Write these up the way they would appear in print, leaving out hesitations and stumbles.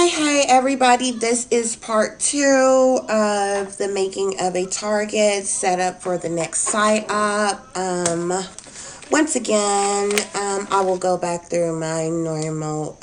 Hey everybody, this is part two of the making of a target set up for the next psyop. Once again, I will go back through my normal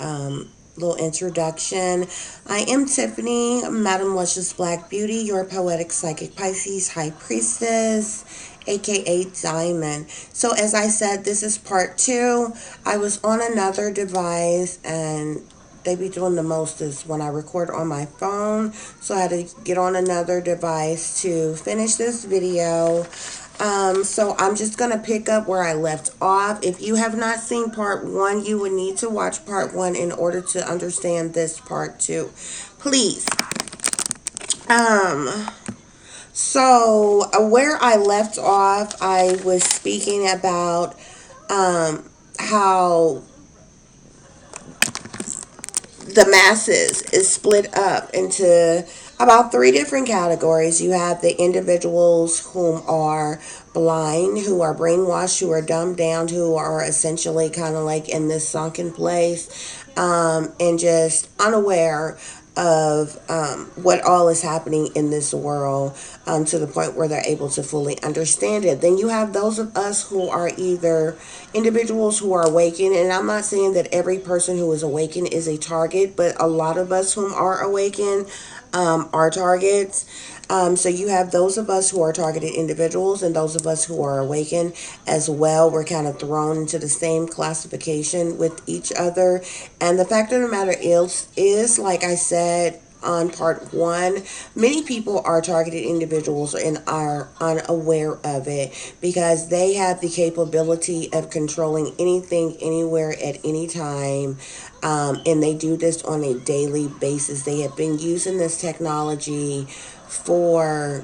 little introduction. I am Tiffany, Madam Luscious Black Beauty, your poetic psychic Pisces high priestess, aka Diamond. So, as I said, this is part two. I was on another device and they be doing the most is when I record on my phone. So I had to get on another device to finish this video. So I'm just going to pick up where I left off. If you have not seen part one, you would need to watch part one in order to understand this part two. Please. Um, where I left off, I was speaking about how the masses is split up into about three different categories. You have the individuals whom are blind, who are brainwashed, who are dumbed down, who are essentially kind of like in this sunken place, and just unaware of what all is happening in this world, to the point where they're able to fully understand it. Then you have those of us who are either individuals who are awakened, and I'm not saying that every person who is awakened is a target, but a lot of us whom are awakened are targets. So you have those of us who are targeted individuals and those of us who are awakened as well. We're kind of thrown into the same classification with each other. And the fact of the matter is like I said on part one, many people are targeted individuals and are unaware of it because they have the capability of controlling anything, anywhere, at any time. And they do this on a daily basis. They have been using this technology for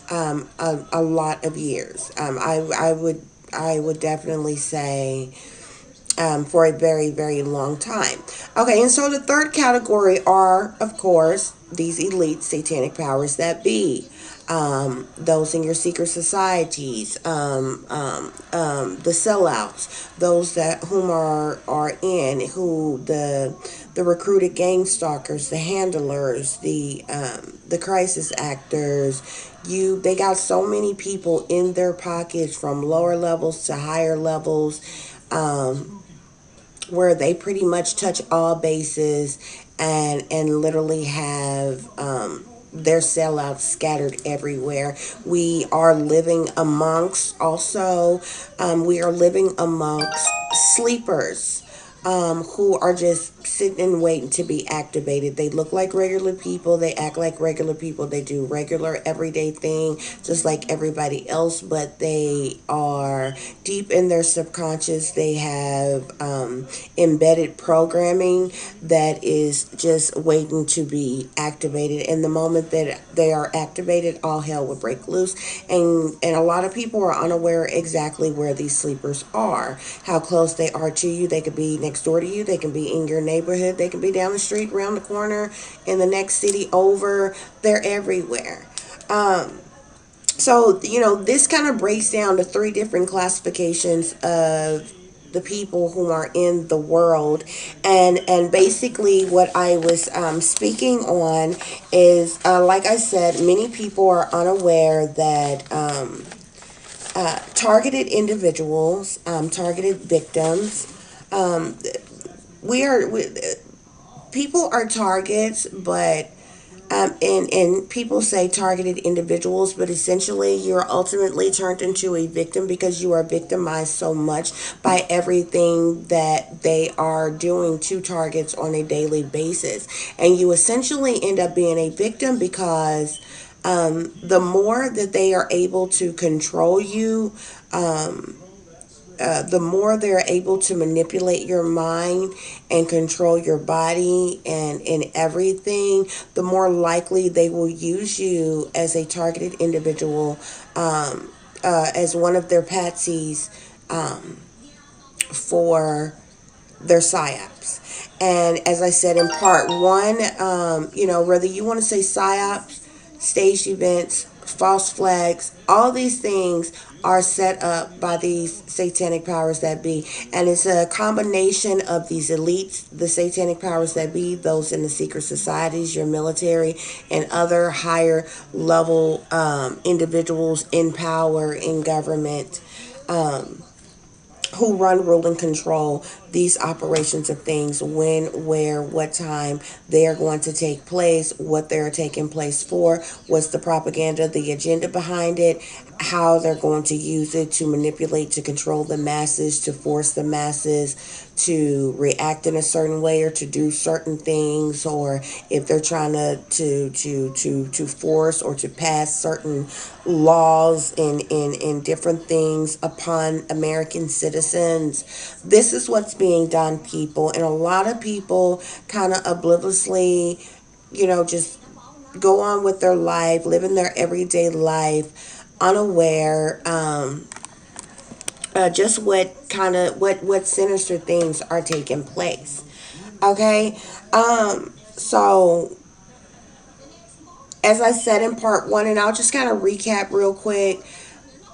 a lot of years. I would definitely say for a very, very long time. Okay, and so the third category are, of course, these elite satanic powers that be. Those in your secret societies, the sellouts, those that whom are in, who the recruited gang stalkers, the handlers, the crisis actors. They got so many people in their pockets from lower levels to higher levels. Where they pretty much touch all bases and literally have their sellouts scattered everywhere. We are living amongst also we are living amongst sleepers, who are just sitting and waiting to be activated. They look like regular people. They act like regular people. They do regular everyday thing just like everybody else, but they are deep in their subconscious. They have embedded programming that is just waiting to be activated. And the moment that they are activated, all hell will break loose. And a lot of people are unaware exactly where these sleepers are, how close they are to you. They could be next door to you. They can be in your neighborhood. They can be down the street, around the corner, in the next city over. They're everywhere. So this kind of breaks down to three different classifications of the people who are in the world, and basically what I was speaking on is, like I said, many people are unaware that targeted individuals, targeted victims, um, we people are targets, but and people say targeted individuals, but essentially you're ultimately turned into a victim because you are victimized so much by everything that they are doing to targets on a daily basis. And you essentially end up being a victim because the more that they are able to control you, um, the more they're able to manipulate your mind and control your body and everything, the more likely they will use you as a targeted individual, as one of their patsies, for their psyops. And as I said in part one, whether you want to say psyops, staged events, false flags, all these things are set up by these satanic powers that be. And it's a combination of these elites, the satanic powers that be, those in the secret societies, your military, and other higher level individuals in power, in government, who run, rule, and control these operations of things, when, where, what time they are going to take place, what they're taking place for, what's the propaganda, the agenda behind it, how they're going to use it to manipulate, to control the masses, to force the masses to react in a certain way or to do certain things, or if they're trying to force or to pass certain laws and different things upon American citizens. This is what's being done, people. And a lot of people kind of obliviously, just go on with their life, living their everyday life, unaware, just what sinister things are taking place. Okay, so as I said in part one, and I'll just kind of recap real quick.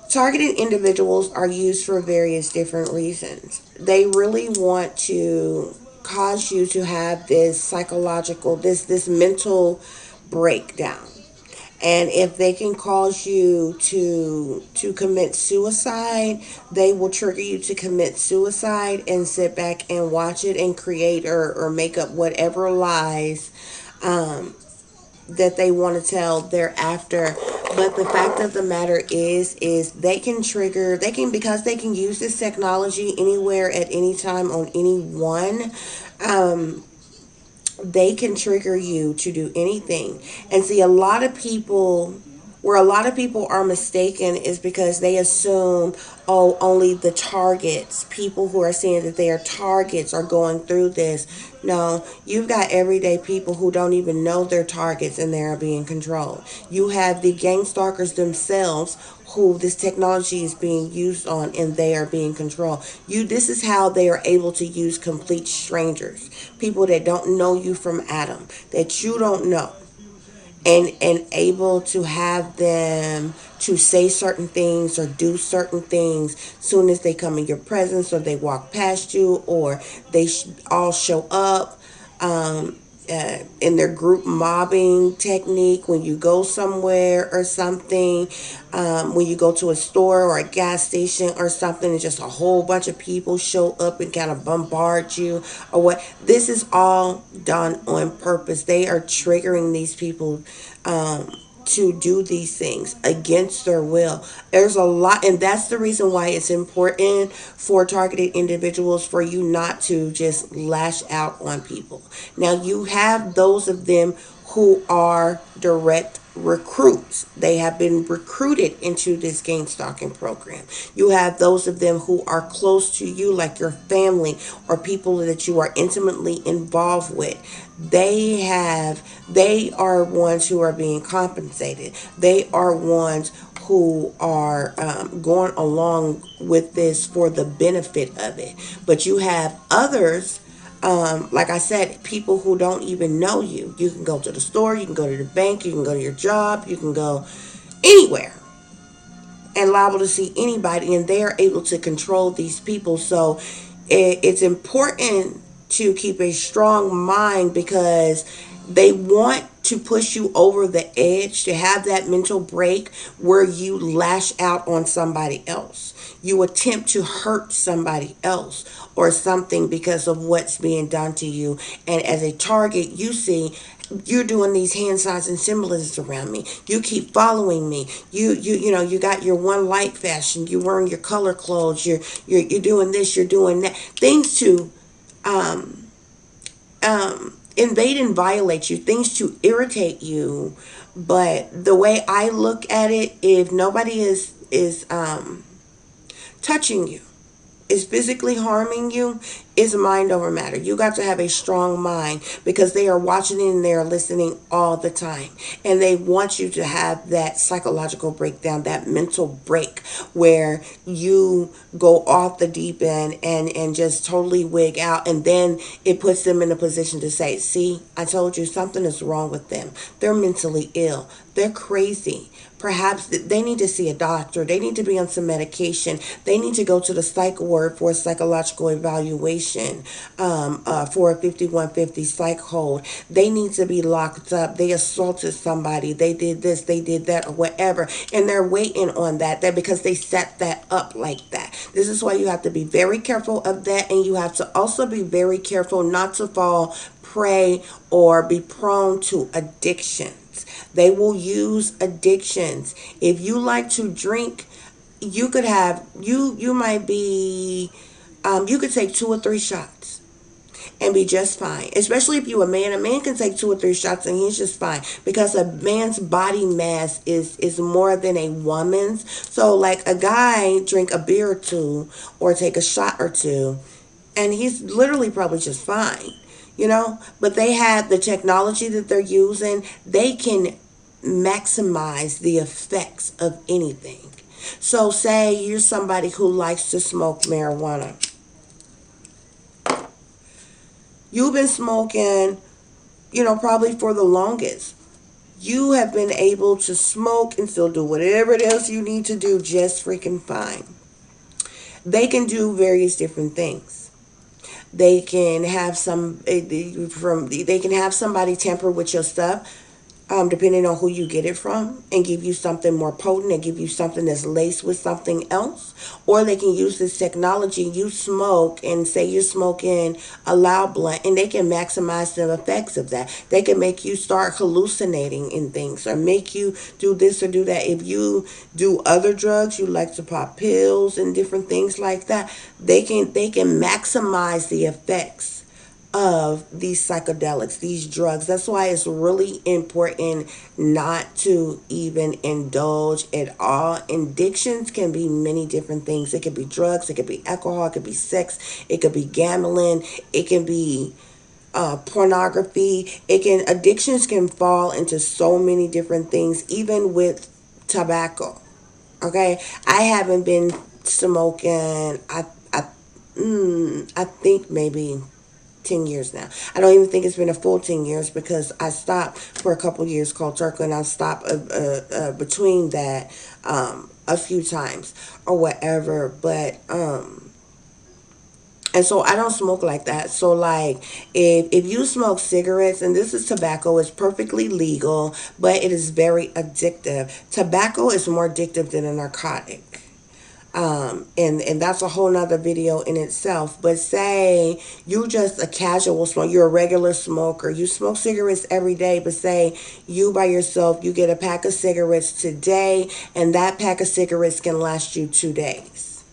Targeted individuals are used for various different reasons. They really want to cause you to have this psychological, this mental breakdown. And if they can cause you to commit suicide, they will trigger you to commit suicide and sit back and watch it and create or make up whatever lies um, that they want to tell thereafter. But the fact of the matter is they can trigger, they can, because they can use this technology anywhere at any time on anyone. um they can trigger you to do anything. And see, a lot of people, where a lot of people are mistaken is because they assume, oh, only the targets, people who are saying that they are targets, are going through this. No, you've got everyday people who don't even know they're targets and they are being controlled. You have the gang stalkers themselves who this technology is being used on, and they are being controlled. This is how they are able to use complete strangers, people that don't know you from Adam, that you don't know, and able to have them to say certain things or do certain things soon as they come in your presence, or they walk past you, or they all show up. In their group mobbing technique, when you go somewhere or something, when you go to a store or a gas station or something, and just a whole bunch of people show up and kind of bombard you, or what. This is all done on purpose. They are triggering these people to do these things against their will. There's a lot, and that's the reason why it's important for targeted individuals, for you not to just lash out on people. Now, you have those of them who are direct recruits. They have been recruited into this game stalking program. You have those of them who are close to you, like your family or people that you are intimately involved with. They are ones who are being compensated. They are ones who are going along with this for the benefit of it. But you have others, like I said, people who don't even know you. You can go to the store, you can go to the bank, you can go to your job, you can go anywhere and liable to see anybody, and they are able to control these people. So it's important to keep a strong mind, because they want to push you over the edge, to have that mental break where you lash out on somebody else. You attempt to hurt somebody else or something because of what's being done to you. And as a target, you see, you're doing these hand signs and symbolisms around me. You keep following me. You got your one light fashion. You're wearing your color clothes. You're doing this. You're doing that. Things to um, invade and violate you. Things to irritate you. But the way I look at it, if nobody is touching you, is physically harming you, It's mind over matter. You got to have a strong mind because they are watching and they are listening all the time. And they want you to have that psychological breakdown, that mental break where you go off the deep end and just totally wig out. And then it puts them in a position to say, see, I told you something is wrong with them. They're mentally ill. They're crazy. Perhaps they need to see a doctor. They need to be on some medication. They need to go to the psych ward for a psychological evaluation, for a 5150 psych hold. They need to be locked up. They assaulted somebody. They did this. They did that, or whatever. And they're waiting on that. That because they set that up like that. This is why you have to be very careful of that, and you have to also be very careful not to fall prey or be prone to addiction. They will use addictions. If you like to drink, you could have you might be you could take 2 or 3 shots and be just fine. Especially if you're a man. A man can take 2 or 3 shots and he's just fine because a man's body mass is more than a woman's. So like a guy drink a beer or two or take a shot or two and he's literally probably just fine, but they have the technology that they're using. They can maximize the effects of anything. So say you're somebody who likes to smoke marijuana. You've been smoking, probably for the longest. You have been able to smoke and still do whatever it else you need to do just freaking fine. They can do various different things. They can have they can have somebody tamper with your stuff, depending on who you get it from, and give you something more potent and give you something that's laced with something else. Or they can use this technology. You smoke and say you're smoking a loud blunt, and they can maximize the effects of that. They can make you start hallucinating in things or make you do this or do that. If you do other drugs, you like to pop pills and different things like that, they can maximize the effects of these psychedelics, these drugs. That's why it's really important not to even indulge at all. Addictions can be many different things. It could be drugs, it could be alcohol, it could be sex, it could be gambling, it can be pornography. Addictions can fall into so many different things, even with tobacco. Okay, I haven't been smoking. I think maybe 10 years now. I don't even think it's been a full 10 years because I stopped for a couple years cold turkey, and I stopped between that a few times or whatever. But and so I don't smoke like that. So like if you smoke cigarettes, and this is tobacco, it's perfectly legal, but it is very addictive. Tobacco is more addictive than a narcotic. And that's a whole nother video in itself. But say you just a casual smoker, you're a regular smoker, you smoke cigarettes every day, but say you by yourself, you get a pack of cigarettes today, and that pack of cigarettes can last you 2 days.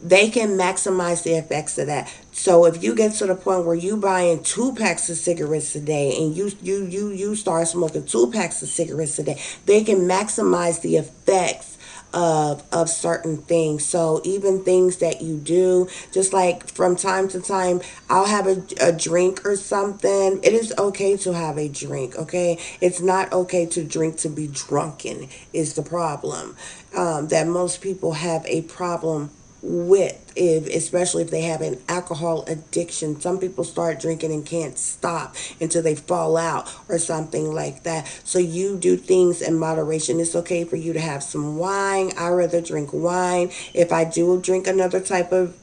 They can maximize the effects of that. So if you get to the point where you buying 2 packs of cigarettes a day, and you start smoking 2 packs of cigarettes a day, they can maximize the effects of certain things. So even things that you do, just like from time to time, I'll have a drink or something. It is okay to have a drink, okay? It's not okay to drink to be drunken is the problem, that most people have a problem with, especially if they have an alcohol addiction. Some people start drinking and can't stop until they fall out or something like that. So you do things in moderation. It's okay for you to have some wine. I rather drink wine. If I do drink another type of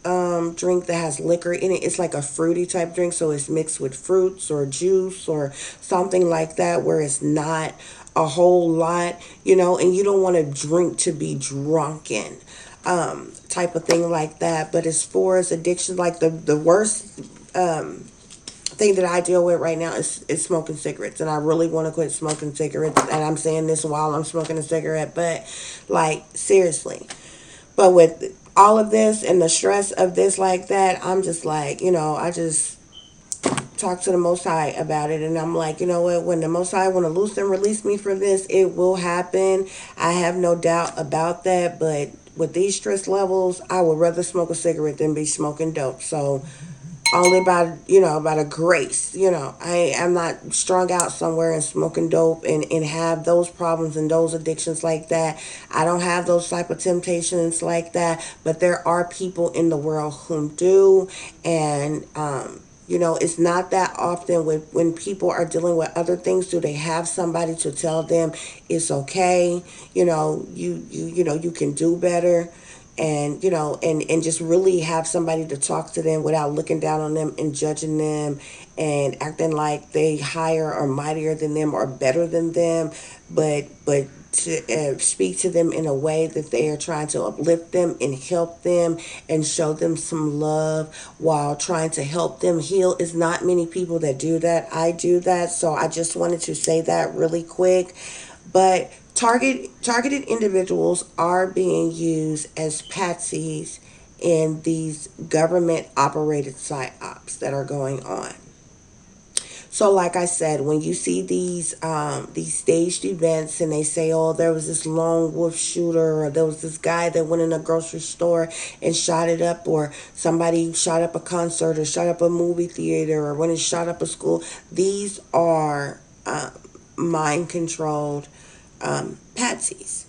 drink that has liquor in it, it's like a fruity type drink, so it's mixed with fruits or juice or something like that, where it's not a whole lot, and you don't want to drink to be drunken, type of thing like that. But as far as addiction, like the worst thing that I deal with right now is smoking cigarettes, and I really want to quit smoking cigarettes. And I'm saying this while I'm smoking a cigarette, but like seriously. But with all of this and the stress of this like that, I'm just like, I just talk to the Most High about it, and I'm like, you know what? When the Most High want to loose and release me from this, it will happen. I have no doubt about that, but with these stress levels, I would rather smoke a cigarette than be smoking dope. So only by, by the grace, I am not strung out somewhere and smoking dope and have those problems and those addictions like that. I don't have those type of temptations like that, but there are people in the world who do. And it's not that often when people are dealing with other things, do they have somebody to tell them it's okay, you can do better, and and just really have somebody to talk to them without looking down on them and judging them and acting like they higher or mightier than them or better than them, but to speak to them in a way that they are trying to uplift them and help them and show them some love while trying to help them heal. Is not many people that do that. I do that, so I just wanted to say that really quick. But targeted individuals are being used as patsies in these government operated psyops that are going on. So, like I said, when you see these staged events and they say, "Oh, there was this lone wolf shooter," or "There was this guy that went in a grocery store and shot it up," or "Somebody shot up a concert," or "shot up a movie theater," or "When it shot up a school," these are mind controlled patsies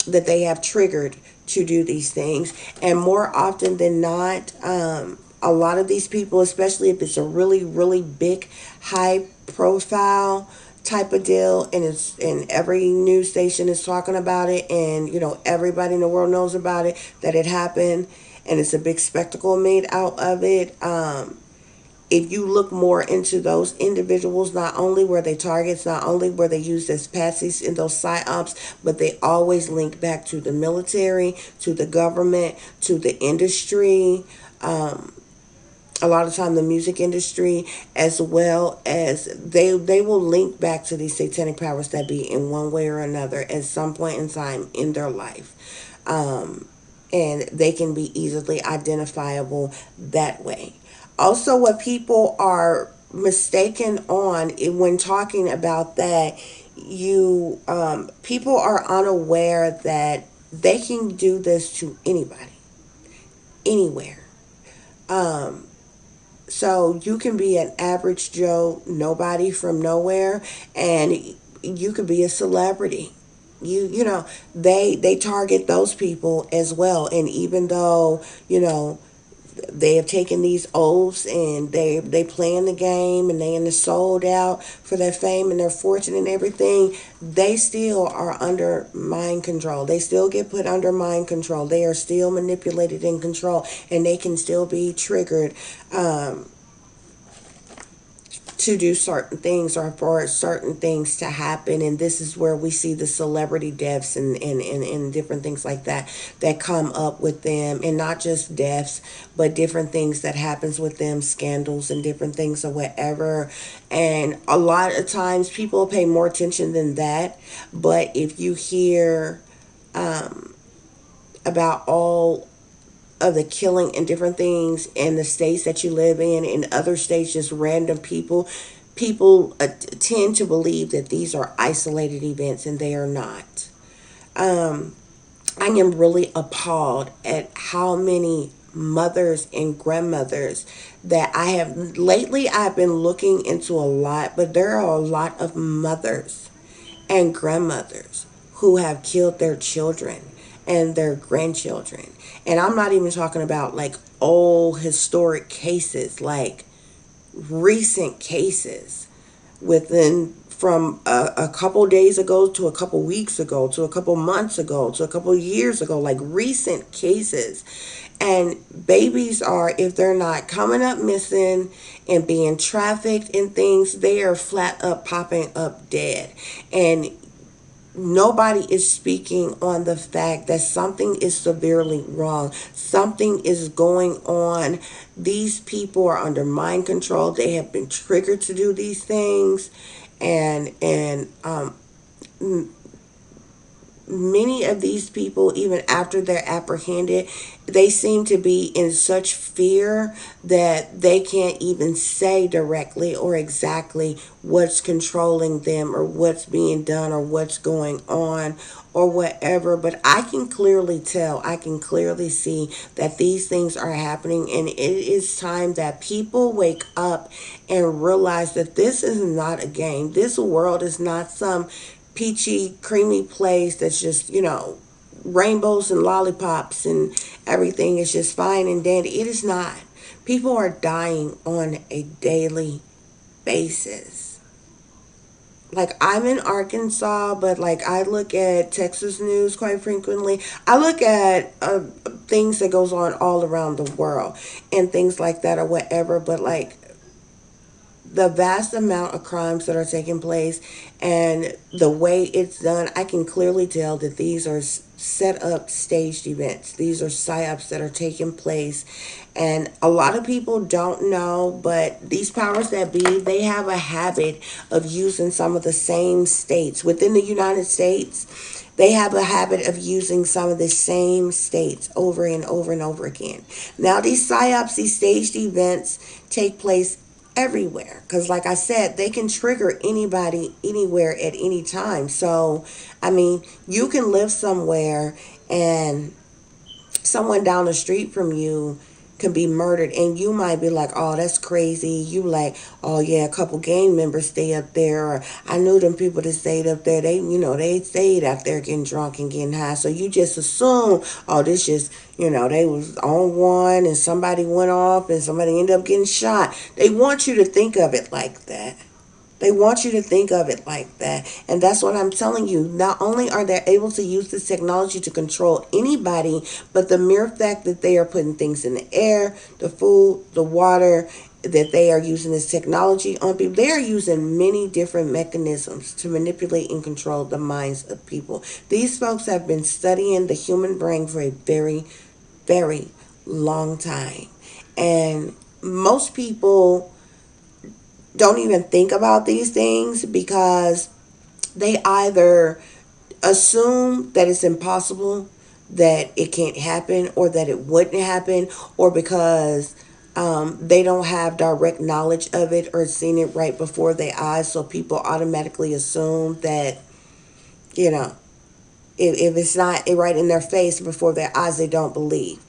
that they have triggered to do these things. And more often than not, a lot of these people, especially if it's a really, really big, high profile type of deal, and it's and every news station is talking about it, and everybody in the world knows about it, that it happened, and it's a big spectacle made out of it. If you look more into those individuals, not only were they targets, not only were they used as patsies in those psyops, but they always link back to the military, to the government, to the industry. A lot of time the music industry, as well as they will link back to these satanic powers that be in one way or another at some point in time in their life. And they can be easily identifiable that way. Also, what people are mistaken on when talking about that, you people are unaware that they can do this to anybody, anywhere. Um, so you can be an average Joe, nobody from nowhere, and you could be a celebrity. They target those people as well. And even though they have taken these oaths and they playing the game and they in the sold out for their fame and their fortune and everything, they still are under mind control. They still get put under mind control. They are still manipulated and controlled, and they can still be triggered to do certain things or for certain things to happen. And this is where we see the celebrity deaths and different things like that that come up with them, and not just deaths but different things that happens with them, scandals and different things or whatever. And a lot of times people pay more attention than that. But if you hear about all of the killing and different things in the states that you live in other states, just random people tend to believe that these are isolated events, and they are not. um, I am really appalled at how many mothers and grandmothers that I have lately. I've been looking into a lot, but there are a lot of mothers and grandmothers who have killed their children and their grandchildren. And I'm not even talking about like old historic cases, like recent cases within from a couple days ago to a couple weeks ago to a couple months ago to a couple years ago, like recent cases. And babies are, if they're not coming up missing and being trafficked and things, they are flat up popping up dead. And nobody is speaking on the fact that something is severely wrong. Something is going on. These people are under mind control. They have been triggered to do these things, and many of these people, even after they're apprehended, they seem to be in such fear that they can't even say directly or exactly what's controlling them or what's being done or what's going on or whatever. But I can clearly tell, I can clearly see that these things are happening, and it is time that people wake up and realize that this is not a game. This world is not some peachy, creamy place that's just, rainbows and lollipops and everything is just fine and dandy. It is not. People are dying on a daily basis. Like, I'm in Arkansas, but like I look at Texas news quite frequently. I look at things that goes on all around the world and things like that or whatever. But like, the vast amount of crimes that are taking place and the way it's done, I can clearly tell that these are set up staged events. These are psyops that are taking place. And a lot of people don't know, but these powers that be, they have a habit of using some of the same states within the United States. They have a habit of using some of the same states over and over and over again. Now, these psyops, these staged events, take place everywhere because, like I said, they can trigger anybody anywhere at any time. So I mean, you can live somewhere and someone down the street from you can be murdered, and you might be like, oh, that's crazy. You like, oh yeah, a couple gang members stay up there, or I knew them people that stayed up there, they stayed out there getting drunk and getting high. So you just assume, oh, this just, they was on one and somebody went off and somebody ended up getting shot. They want you to think of it like that. They want you to think of it like that. And that's what I'm telling you. Not only are they able to use this technology to control anybody, but the mere fact that they are putting things in the air, the food, the water, that they are using this technology on people. They are using many different mechanisms to manipulate and control the minds of people. These folks have been studying the human brain for a very, very long time. And most people don't even think about these things because they either assume that it's impossible, that it can't happen, or that it wouldn't happen, or because they don't have direct knowledge of it or seen it right before their eyes. So people automatically assume that, you know, if it's not right in their face before their eyes, they don't believe.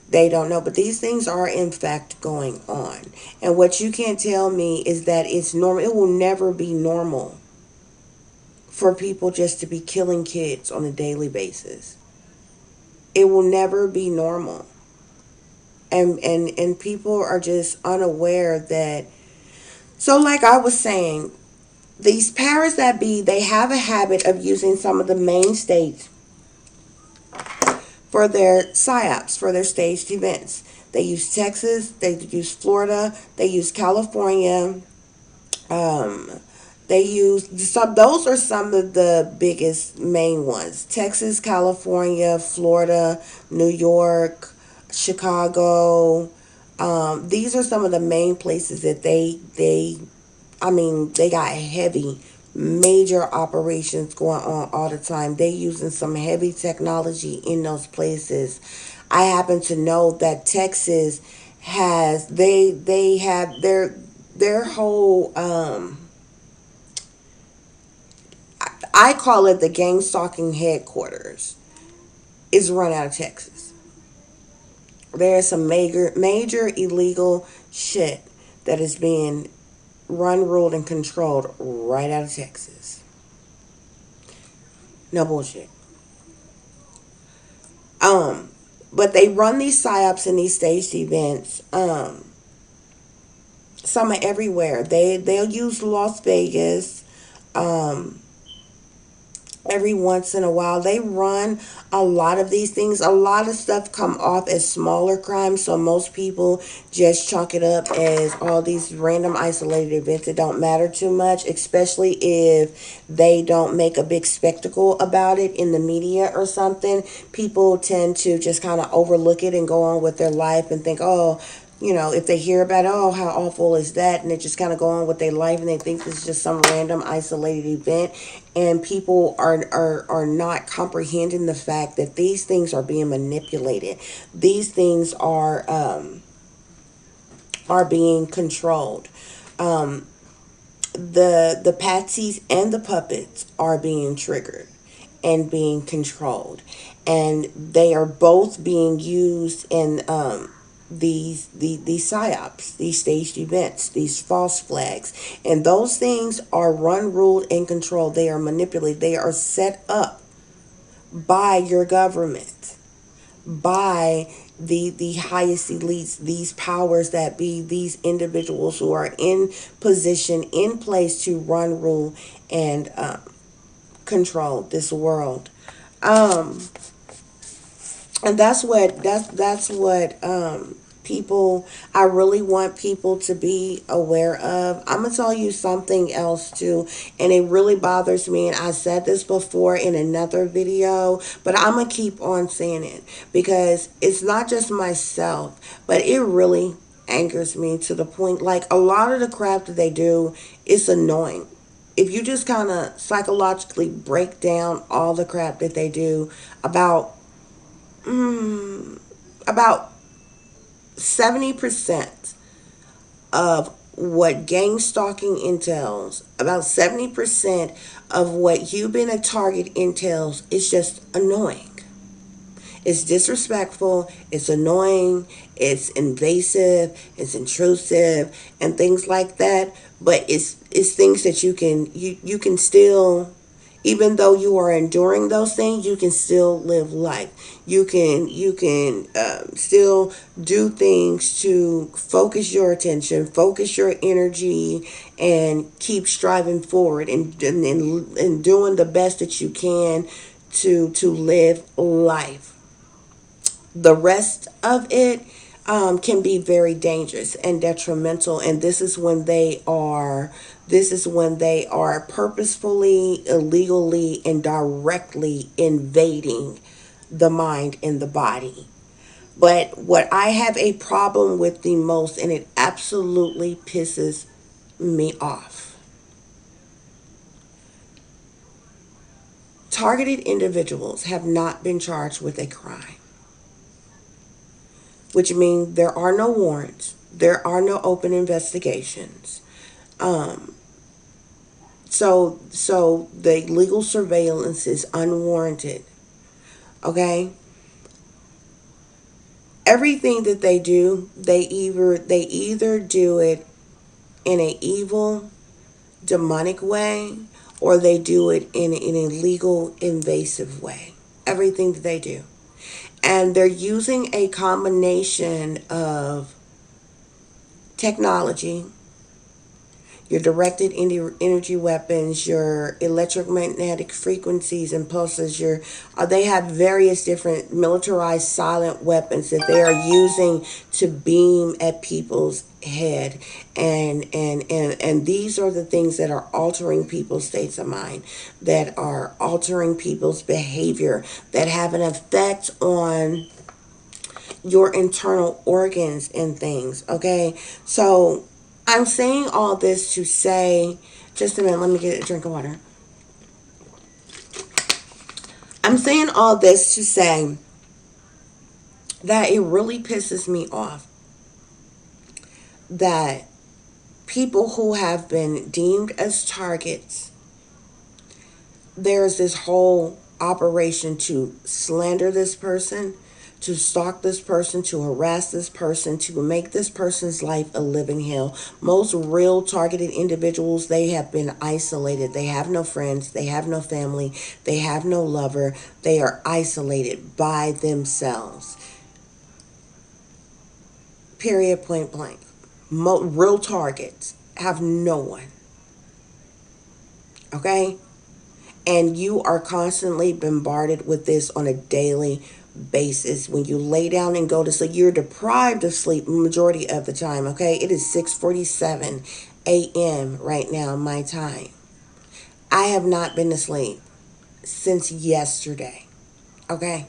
They don't know. But these things are in fact going on. And what you can't tell me is that it's normal. It will never be normal for people just to be killing kids on a daily basis. It will never be normal. And people are just unaware that, so like I was saying, these powers that be, they have a habit of using some of the main states for their psyops, for their staged events. They use Texas, they use Florida, they use California. Um, they use some. Those are some of the biggest main ones: Texas, California, Florida, New York, Chicago. These are some of the main places that they got heavy, major operations going on all the time. They using some heavy technology in those places. I happen to know that Texas has they have their whole I call it the gang stalking headquarters is run out of Texas. There's some major illegal shit that is being run, ruled, and controlled right out of Texas. No bullshit. Um, but they run these psyops and these staged events. Some are everywhere. They'll use Las Vegas. Um, every once in a while they run a lot of these things. A lot of stuff come off as smaller crimes, so most people just chalk it up as all these random isolated events that don't matter too much, especially if they don't make a big spectacle about it in the media or something. People tend to just kind of overlook it and go on with their life and think, oh, if they hear about, oh, how awful is that, and they just kind of go on with their life and they think this is just some random isolated event, and people are not comprehending the fact that these things are being manipulated. These things are being controlled. Um, the patsies and the puppets are being triggered and being controlled, and they are both being used in these psyops, these staged events, these false flags, and those things are run, ruled, and controlled. They are manipulated. They are set up by your government, by the highest elites, these powers that be, these individuals who are in position, in place to run, rule, and control this world. Um, and that's what people, I really want people to be aware of. I'm gonna tell you something else too, and it really bothers me, and I said this before in another video, but I'm gonna keep on saying it because it's not just myself, but it really angers me to the point, like, a lot of the crap that they do is annoying. If you just kind of psychologically break down all the crap that they do, about mm, about 70% of what gang stalking entails, about 70% of what you've been a target entails, is just annoying. It's disrespectful, it's annoying, it's invasive, it's intrusive, and things like that. But it's things that you can still, even though you are enduring those things, you can still live life. You can still do things to focus your attention, focus your energy, and keep striving forward, and doing the best that you can to live life. The rest of it can be very dangerous and detrimental, and this is when they are purposefully, illegally, and directly invading the mind and the body. But what I have a problem with the most, and it absolutely pisses me off, targeted individuals have not been charged with a crime, which means there are no warrants, there are no open investigations. Um, so the legal surveillance is unwarranted. Okay, everything that they do, they either do it in a evil, demonic way, or they do it in a legal, invasive way. Everything that they do, and they're using a combination of technology, your directed energy weapons, your electromagnetic frequencies and pulses. They have various different militarized silent weapons that they are using to beam at people's head, and these are the things that are altering people's states of mind, that are altering people's behavior, that have an effect on your internal organs and things. Okay, so I'm saying all this to say, just a minute, let me get a drink of water. I'm saying all this to say that it really pisses me off that people who have been deemed as targets, there's this whole operation to slander this person, to stalk this person, to harass this person, to make this person's life a living hell. Most real targeted individuals, they have been isolated. They have no friends, they have no family, they have no lover. They are isolated by themselves. Period, point blank. Real targets have no one. Okay? And you are constantly bombarded with this on a daily basis. When you lay down and go to sleep, you're deprived of sleep majority of the time. Okay, it is 6:47 a.m. right now, my time. I have not been asleep since yesterday. Okay,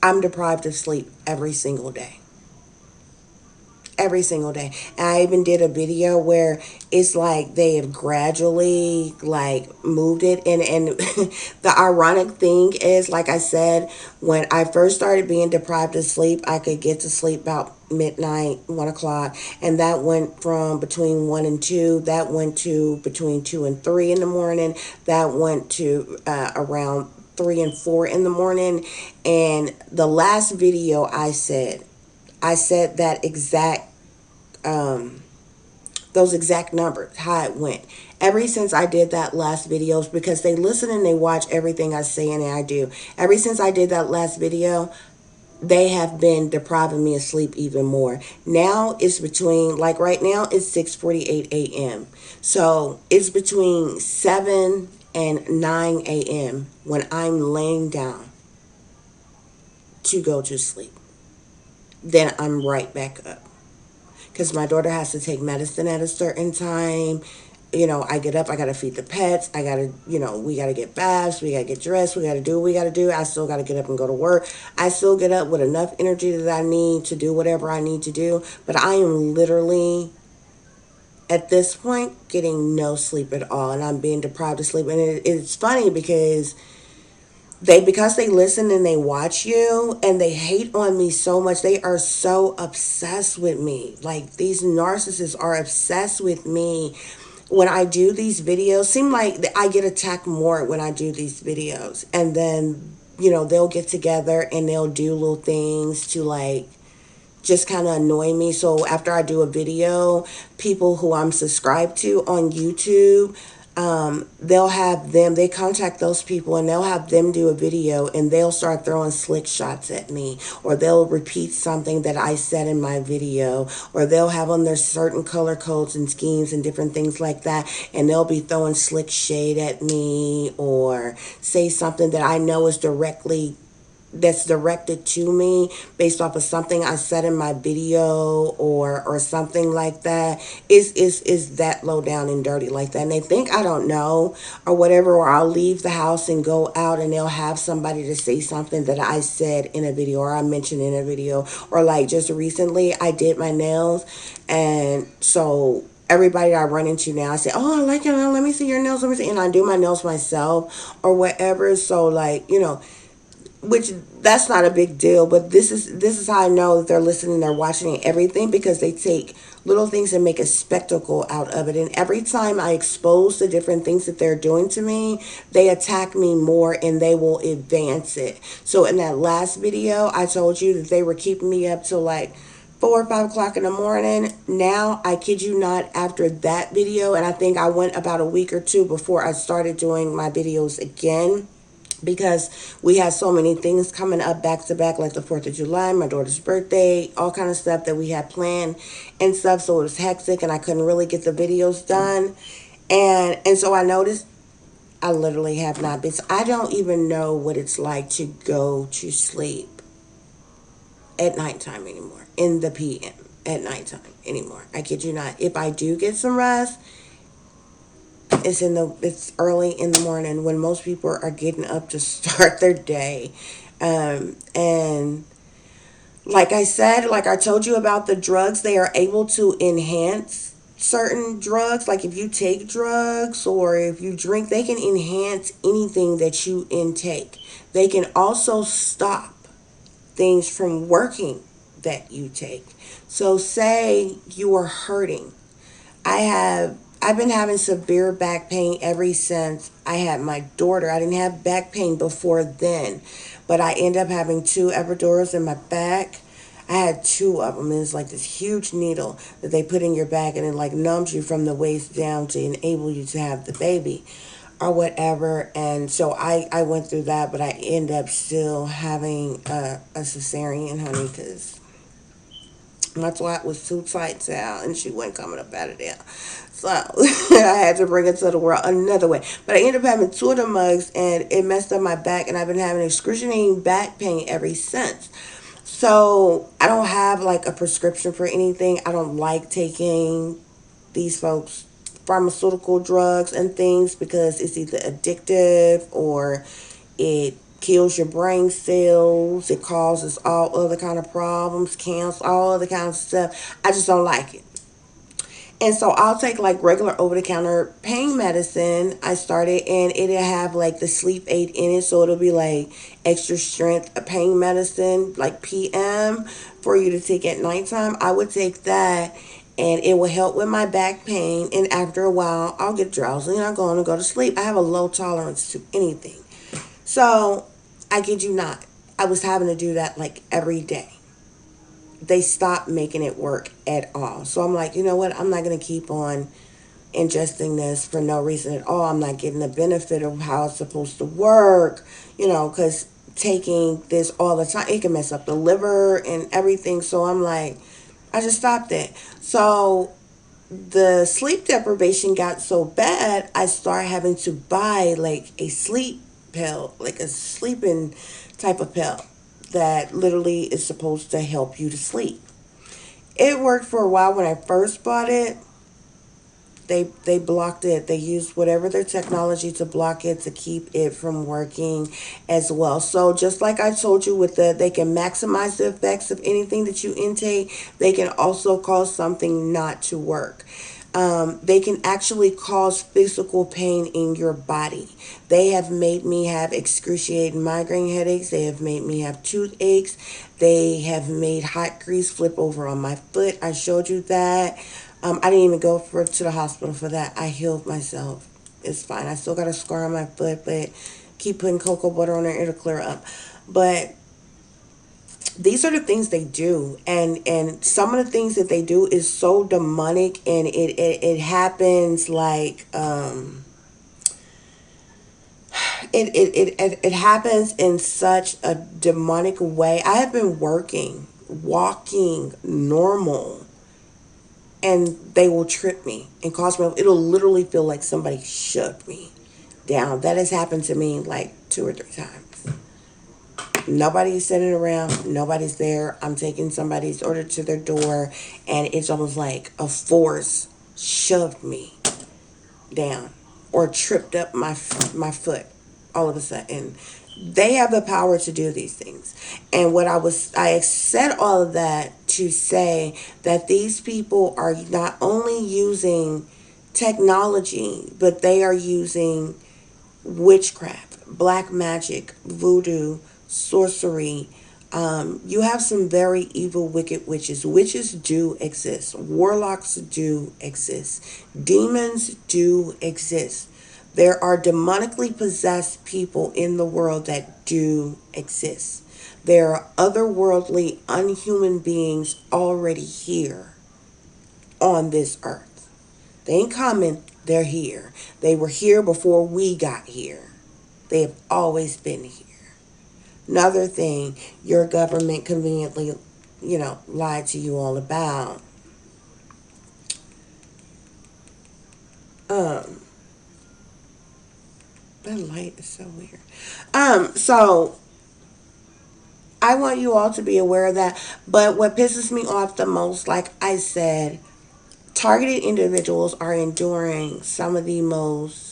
I'm deprived of sleep every single day. Every single day. And I even did a video where it's like they have gradually like moved it, and the ironic thing is, like I said, when I first started being deprived of sleep, I could get to sleep about midnight, 1 o'clock, and that went from between 1 and 2, that went to between 2 and 3 in the morning, that went to around 3 and 4 in the morning. And the last video I said that exact um, those exact numbers, how it went. Ever since I did that last videos, because they listen and they watch everything I say and I do. Ever since I did that last video, they have been depriving me of sleep even more. Now it's between, like right now, it's 6:48 a.m. So it's between 7 and 9 a.m. when I'm laying down to go to sleep. Then I'm right back up, because my daughter has to take medicine at a certain time. I get up, I gotta feed the pets, I gotta, we gotta get baths, we gotta get dressed, we gotta do what we gotta do. I still gotta get up and go to work. I still get up with enough energy that I need to do whatever I need to do. But I am literally, at this point, getting no sleep at all, and I'm being deprived of sleep. And it's funny because because they listen and they watch you and they hate on me so much. They are so obsessed with me. Like, these narcissists are obsessed with me. When I do these videos, seem like I get attacked more when I do these videos. And then, they'll get together and they'll do little things to, like, just kind of annoy me. So after I do a video, people who I'm subscribed to on YouTube, they'll have them, they contact those people and they'll have them do a video, and they'll start throwing slick shots at me, or they'll repeat something that I said in my video, or they'll have on their certain color codes and schemes and different things like that, and they'll be throwing slick shade at me, or say something that I know is that's directed to me based off of something I said in my video, or something like that. Is that low down and dirty like that, and they think I don't know or whatever. Or I'll leave the house and go out and they'll have somebody to say something that I said in a video or I mentioned in a video. Or like just recently I did my nails, and so everybody that I run into now, I say, "Oh, I like it. Let me see your nails. Let me see." And I do my nails myself or whatever. So, like, which, that's not a big deal, but this is how I know that they're listening, they're watching everything, because they take little things and make a spectacle out of it. And every time I expose the different things that they're doing to me, they attack me more and they will advance it. So in that last video, I told you that they were keeping me up till like 4 or 5 o'clock in the morning. Now, I kid you not, after that video, and I think I went about a week or two before I started doing my videos again, because we had so many things coming up back to back, like the 4th of July, my daughter's birthday, all kind of stuff that we had planned and stuff. So it was hectic and I couldn't really get the videos done. And so I noticed I literally have not been. So I don't even know what it's like to go to sleep at nighttime anymore, in the PM at nighttime anymore. I kid you not. If I do get some rest, it's early in the morning when most people are getting up to start their day. And like I said, like I told you about the drugs, they are able to enhance certain drugs. Like if you take drugs or if you drink, they can enhance anything that you intake. They can also stop things from working that you take. So say you are hurting. I've been having severe back pain ever since I had my daughter. I didn't have back pain before then, but I ended up having two epidurals in my back. I had two of them, and it's like this huge needle that they put in your back, and it like numbs you from the waist down to enable you to have the baby or whatever. And so I went through that, but I ended up still having a cesarean, honey, because my twat was too tight to out and she wasn't coming up out of there. So I had to bring it to the world another way. But I ended up having two of the mugs and it messed up my back, and I've been having excruciating back pain ever since. So I don't have like a prescription for anything. I don't like taking these folks pharmaceutical drugs and things because it's either addictive or it kills your brain cells. It causes all other kind of problems, cancer, all other kinds of stuff. I just don't like it. And so I'll take like regular over the counter pain medicine. I started, and it'll have like the sleep aid in it. So it'll be like extra strength pain medicine, like PM, for you to take at nighttime. I would take that, and it will help with my back pain. And after a while, I'll get drowsy and I'll go on and go to sleep. I have a low tolerance to anything. So I kid you not, I was having to do that like every day. They stopped making it work at all. So I'm like, you know what? I'm not going to keep on ingesting this for no reason at all. I'm not getting the benefit of how it's supposed to work, because taking this all the time, it can mess up the liver and everything. So I'm like, I just stopped it. So the sleep deprivation got so bad, I started having to buy like a sleep pill, like a sleeping type of pill that literally is supposed to help you to sleep. It worked for a while when I first bought it. They blocked it. They used whatever their technology to block it to keep it from working as well. So just like I told you with they can maximize the effects of anything that you intake. They can also cause something not to work. They can actually cause physical pain in your body. They have made me have excruciating migraine headaches. They have made me have toothaches. They have made hot grease flip over on my foot. I showed you that. I didn't even go to the hospital for that. I healed myself. It's fine. I still got a scar on my foot, but keep putting cocoa butter on there. It'll clear up. But these are the things they do, and some of the things that they do is so demonic, and it happens like it happens in such a demonic way. I have been walking normal, and they will trip me and cause me. It'll literally feel like somebody shoved me down. That has happened to me like 2 or 3 times. Nobody's sitting around. Nobody's there. I'm taking somebody's order to their door, and it's almost like a force shoved me down or tripped up my foot all of a sudden. They have the power to do these things. And I said all of that to say that these people are not only using technology, but they are using witchcraft, black magic, voodoo, sorcery. You have some very evil, wicked witches. Witches do exist. Warlocks do exist. Demons do exist. There are demonically possessed people in the world that do exist. There are otherworldly, unhuman beings already here on this earth. They ain't coming, they're here. They were here before we got here. They have always been here. Another thing your government conveniently, lied to you all about. Um, that light is so weird. So I want you all to be aware of that. But what pisses me off the most, like I said, targeted individuals are enduring some of the most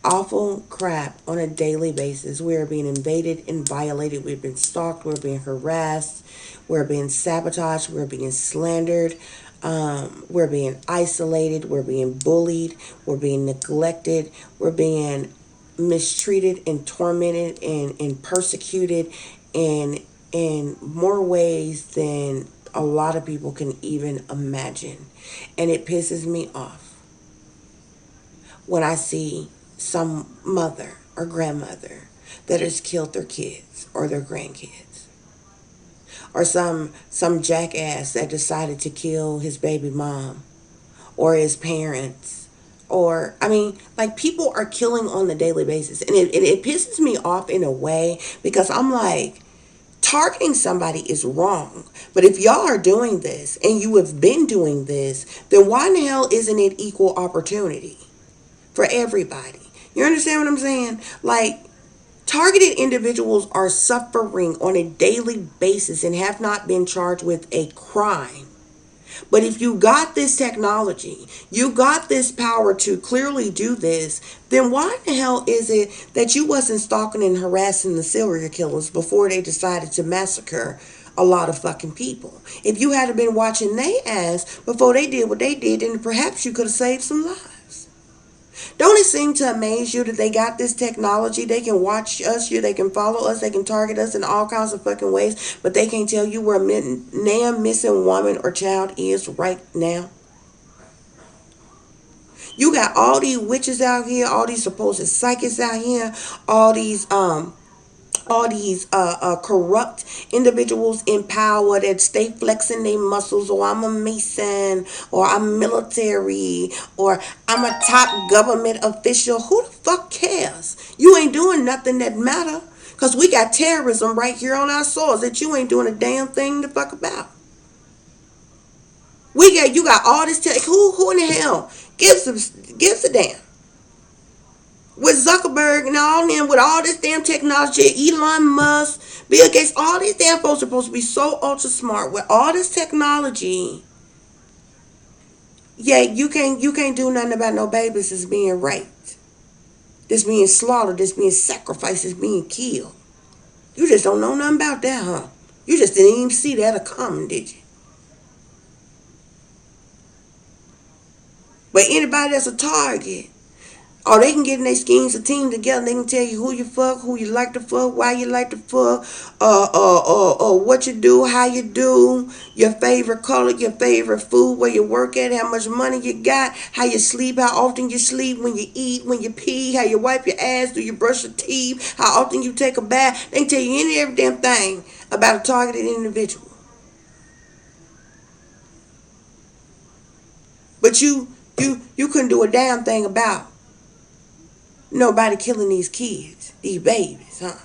awful crap on a daily basis. We are being invaded and violated. We've been stalked. We're being harassed. We're being sabotaged. We're being slandered. We're being isolated. We're being bullied. We're being neglected. We're being mistreated and tormented and persecuted in more ways than a lot of people can even imagine. And it pisses me off when I see some mother or grandmother that has killed their kids or their grandkids, or some jackass that decided to kill his baby mom or his parents. Or, I mean, like, people are killing on the daily basis, and it pisses me off in a way, because I'm like, targeting somebody is wrong. But if y'all are doing this and you have been doing this, then why in the hell isn't it equal opportunity for everybody? You understand what I'm saying? Like, targeted individuals are suffering on a daily basis and have not been charged with a crime. But if you got this technology, you got this power to clearly do this, then why the hell is it that you wasn't stalking and harassing the serial killers before they decided to massacre a lot of fucking people? If you had been watching they ass before they did what they did, then perhaps you could have saved some lives. Don't it seem to amaze you that they got this technology? They can watch us, they can follow us, they can target us in all kinds of fucking ways, but they can't tell you where a damn missing woman or child is right now. You got all these witches out here, all these supposed psychics out here, all these corrupt individuals in power that stay flexing their muscles, or I'm a mason, or I'm military, or I'm a top government official. Who the fuck cares? You ain't doing nothing that matter, because we got terrorism right here on our soils that you ain't doing a damn thing to fuck about. You got all this who in the hell gives a damn? With Zuckerberg and all them, with all this damn technology, Elon Musk, Bill Gates, all these damn folks are supposed to be so ultra smart with all this technology. Yeah, you can't do nothing about no babies that's being raped, that's being slaughtered, that's being sacrificed, that's being killed. You just don't know nothing about that, huh? You just didn't even see that coming, did you? But anybody that's a target, or they can get in their schemes, a team together. They can tell you who you fuck, who you like to fuck, why you like to fuck, what you do, how you do, your favorite color, your favorite food, where you work at, how much money you got, how you sleep, how often you sleep, when you eat, when you pee, how you wipe your ass, do you brush your teeth, how often you take a bath. They can tell you any every damn thing about a targeted individual. But you couldn't do a damn thing about nobody killing these kids, these babies, huh?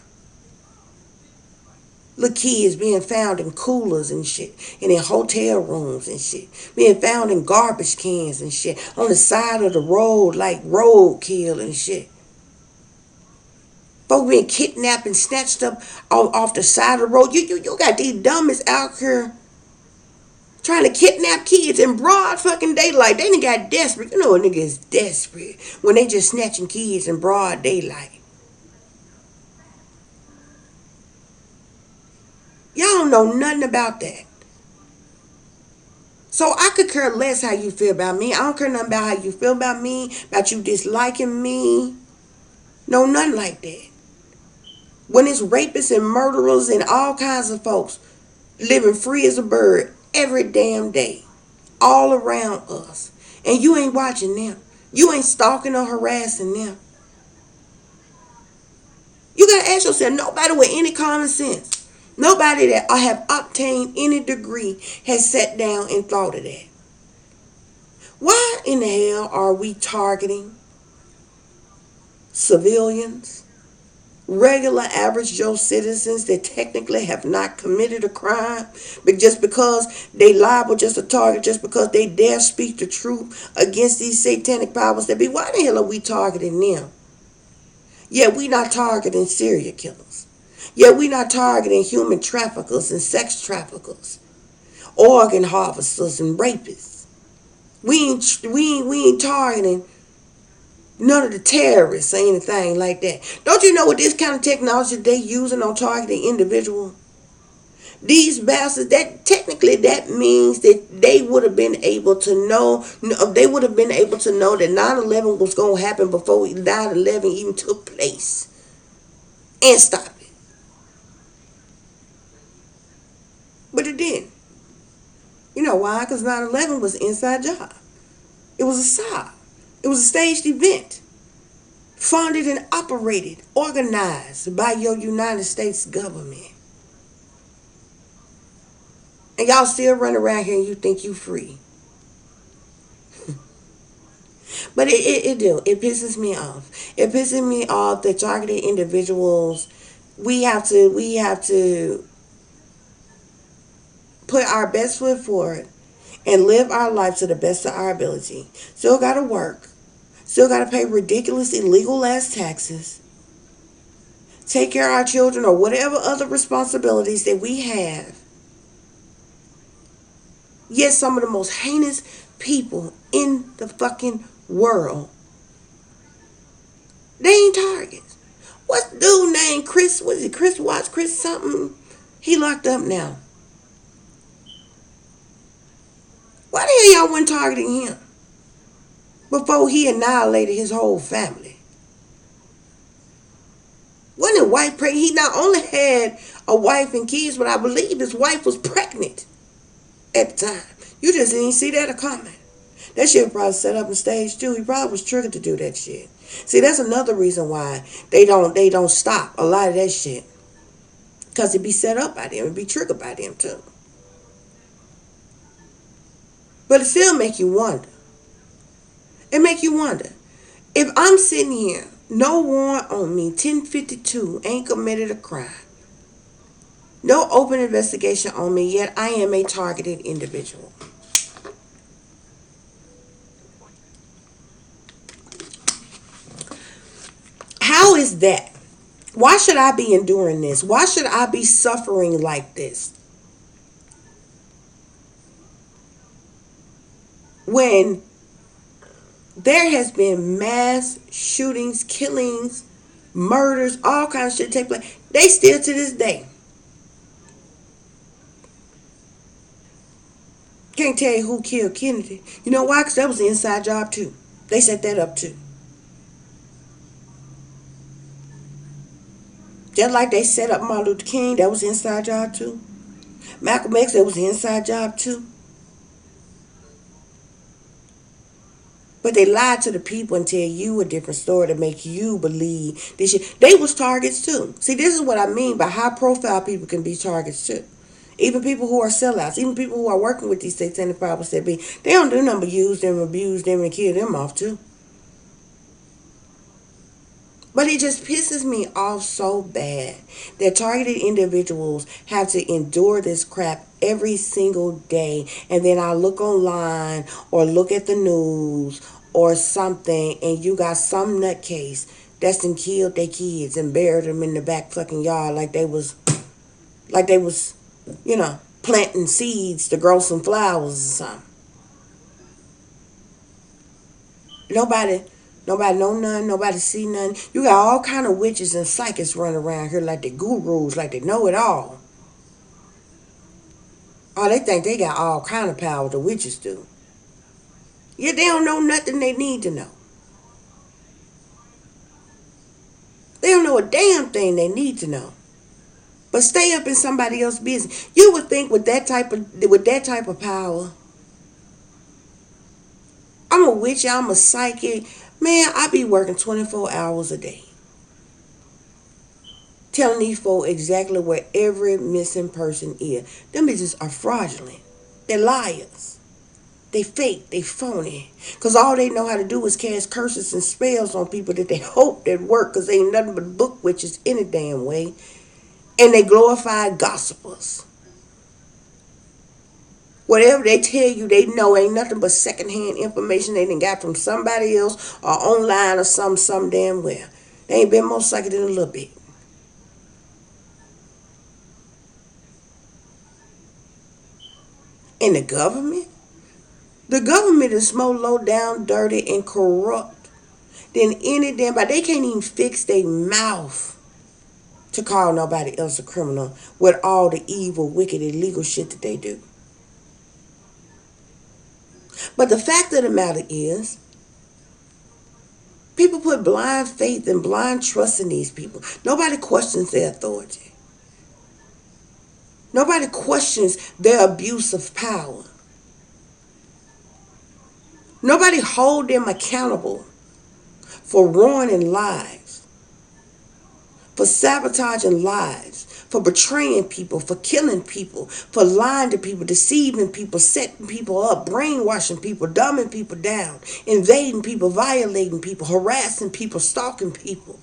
Little kids being found in coolers and shit, and in hotel rooms and shit, being found in garbage cans and shit, on the side of the road like roadkill and shit. Folks being kidnapped and snatched up off the side of the road. You got these dummies out here trying to kidnap kids in broad fucking daylight. They done got desperate. You know a nigga is desperate when they just snatching kids in broad daylight. Y'all don't know nothing about that. So I could care less how you feel about me. I don't care nothing about how you feel about me, about you disliking me. No, nothing like that. When it's rapists and murderers and all kinds of folks living free as a bird every damn day, all around us, and you ain't watching them. You ain't stalking or harassing them. You gotta ask yourself, nobody with any common sense, nobody that I have obtained any degree has sat down and thought of that. Why in the hell are we targeting civilians, regular average Joe citizens that technically have not committed a crime, but just because they liable, just a target, just because they dare speak the truth against these satanic powers that be? Why the hell are we targeting them? Yeah, we not targeting serial killers. Yeah, we not targeting human traffickers and sex traffickers, organ harvesters and rapists. We ain't targeting none of the terrorists or anything like that. Don't you know what this kind of technology they using on targeting individuals? These bastards, that technically that means that they would have been able to know, they would have been able to know that 9/11 was going to happen before 9/11 even took place, and stop it. But it didn't. You know why? Because 9/11 was an inside job. It was a psyop. It was a staged event, funded and operated, organized by your United States government. And y'all still run around here and you think you free. But it do. It pisses me off. It pisses me off that targeted individuals, we have to put our best foot forward and live our life to the best of our ability. Still gotta work. Still gotta pay ridiculous illegal ass taxes. Take care of our children or whatever other responsibilities that we have. Yet some of the most heinous people in the fucking world, they ain't targets. What's the dude named Chris? What is it? Chris Watts? Chris something? He locked up now. Why the hell y'all wasn't targeting him before he annihilated his whole family? Wasn't it wife pregnant? He not only had a wife and kids, but I believe his wife was pregnant at the time. You just didn't see that coming. That shit was probably set up in stage two. He probably was triggered to do that shit. See, that's another reason why they don't stop a lot of that shit. Because it be set up by them. It be triggered by them too. But it still make you wonder. It make you wonder. If I'm sitting here, no warrant on me, 1052, ain't committed a crime. No open investigation on me, yet I am a targeted individual. How is that? Why should I be enduring this? Why should I be suffering like this? When there has been mass shootings, killings, murders, all kinds of shit take place. They still to this day can't tell you who killed Kennedy. You know why? Because that was an inside job too. They set that up too. Just like they set up Martin Luther King, that was an inside job too. Malcolm X, that was an inside job too. But they lied to the people and tell you a different story to make you believe this shit. They was targets too. See, this is what I mean by high profile people can be targets too. Even people who are sellouts, even people who are working with these satanic powers that be, they don't do nothing but use them, abuse them, and kill them off too. But it just pisses me off so bad that targeted individuals have to endure this crap every single day. And then I look online or look at the news or something, and you got some nutcase that's done killed their kids and buried them in the back fucking yard like they was, planting seeds to grow some flowers or something. Nobody Nobody know none. Nobody see none. You got all kind of witches and psychics running around here like they gurus, like they know it all. Oh, they think they got all kind of power. The witches do. Yeah, they don't know nothing they need to know. They don't know a damn thing they need to know. But stay up in somebody else's business. You would think with that type of power, I'm a witch, I'm a psychic. Man, I be working 24 hours a day. Telling these folks exactly where every missing person is. Them bitches are fraudulent. They're liars. They fake. They phony. Because all they know how to do is cast curses and spells on people that they hope that work, because they ain't nothing but book witches any damn way. And they glorify gossipers. Whatever they tell you they know ain't nothing but secondhand information they done got from somebody else or online or some damn where. They ain't been more psychic than a little bit. And the government? The government is more low down, dirty, and corrupt than any damn body. They can't even fix their mouth to call nobody else a criminal with all the evil, wicked, illegal shit that they do. But the fact of the matter is, people put blind faith and blind trust in these people. Nobody questions their authority. Nobody questions their abuse of power. Nobody hold them accountable for ruining lives, for sabotaging lives, for betraying people, for killing people, for lying to people, deceiving people, setting people up, brainwashing people, dumbing people down, invading people, violating people, harassing people, stalking people,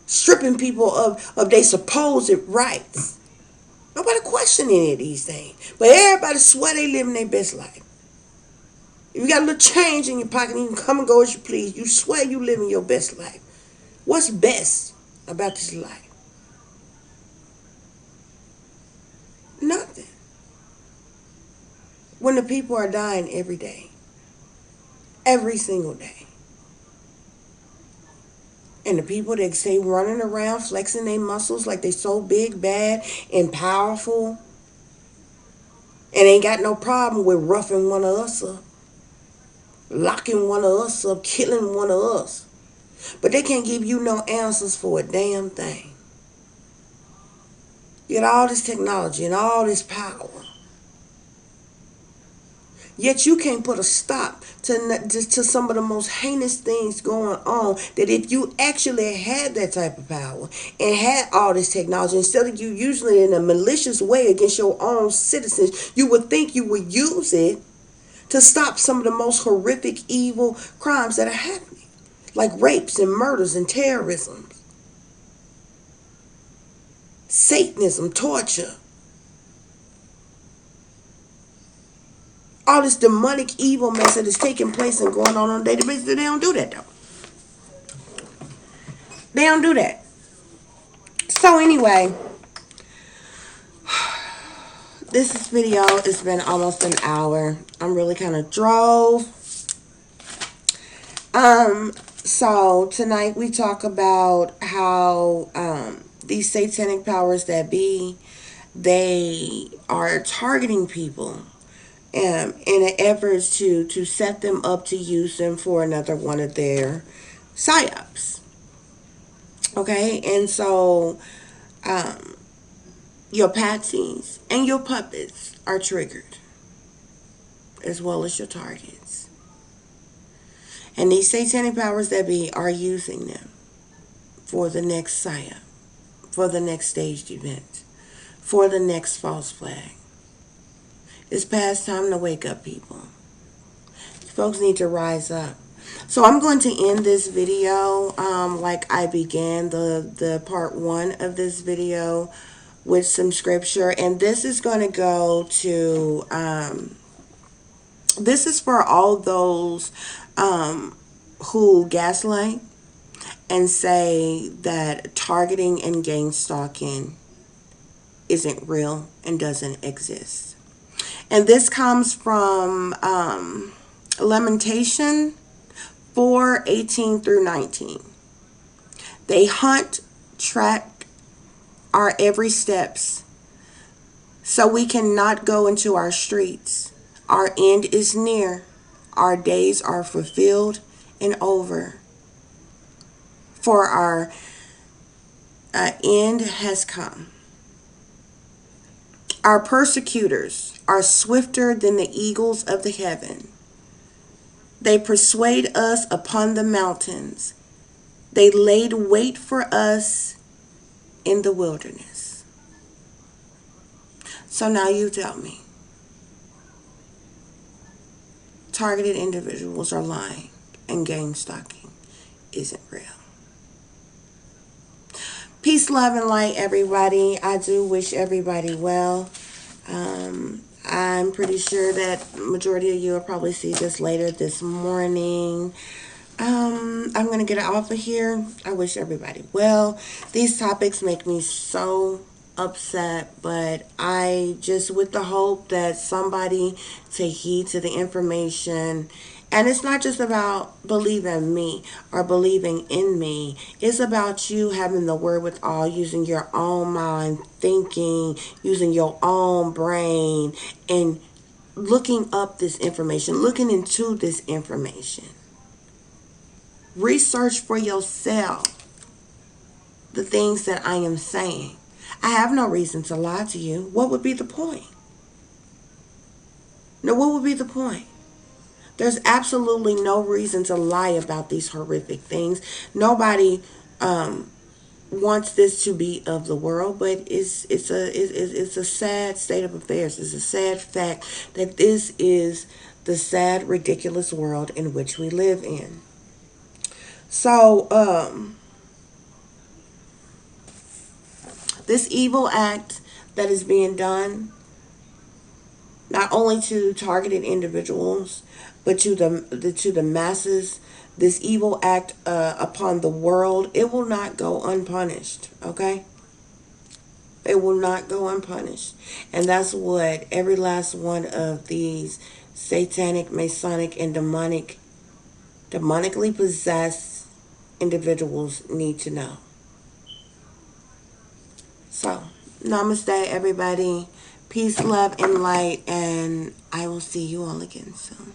stripping people of their supposed rights. Nobody question any of these things. But everybody swear they living their best life. If you got a little change in your pocket, you can come and go as you please. You swear you living your best life. What's best about this life? Nothing. when the people are dying every day, every single day. And the people that say running around flexing their muscles like they so big, bad, and powerful, and ain't got no problem with roughing one of us up, locking one of us up, killing one of us. But they can't give you no answers for a damn thing. You got all this technology and all this power. Yet you can't put a stop to some of the most heinous things going on. That if you actually had that type of power and had all this technology, instead of you using it in a malicious way against your own citizens, you would think you would use it to stop some of the most horrific, evil crimes that are happening, like rapes and murders and terrorism, Satanism, torture. All this demonic evil mess that is taking place and going on a daily basis, they don't do that though. They don't do that. So anyway, this video has been almost an hour. I'm really kind of drove. So tonight we talk about how these satanic powers that be, they are targeting people in an effort to set them up to use them for another one of their psyops. Okay, and so your patsies and your puppets are triggered, as well as your targets. And these satanic powers that be are using them for the next psyop, for the next staged event, for the next false flag. It's past time to wake up, people. Folks need to rise up. So I'm going to end this video like I began the part one of this video with some scripture. And this is going to go to, this is for all those who gaslight and say that targeting and gang stalking isn't real and doesn't exist. And this comes from Lamentation 4:18 through 19. They hunt, track our every steps, so we cannot go into our streets. Our end is near. Our days are fulfilled and over. For our end has come. Our persecutors are swifter than the eagles of the heaven. They persuade us upon the mountains. They laid wait for us in the wilderness. So now you tell me. Targeted individuals are lying and gang stalking isn't real. Peace, love, and light, everybody. I do wish everybody well. I'm pretty sure that the majority of you will probably see this later this morning. I'm going to get off of here. I wish everybody well. These topics make me so upset, but I just, with the hope that somebody take heed to the information. And it's not just about believing me or believing in me. It's about you having the wherewithal, using your own mind, thinking, using your own brain, and looking up this information, looking into this information. Research for yourself the things that I am saying. I have no reason to lie to you. What would be the point? No, what would be the point? There's absolutely no reason to lie about these horrific things. Nobody wants this to be of the world, but it's a sad state of affairs. It's a sad fact that this is the sad, ridiculous world in which we live in. So, this evil act that is being done, not only to targeted individuals, but to the masses, this evil act upon the world, it will not go unpunished, okay? They will not go unpunished. And that's what every last one of these satanic, masonic, and demonically possessed individuals need to know. So, namaste, everybody. Peace, love, and light. And I will see you all again soon.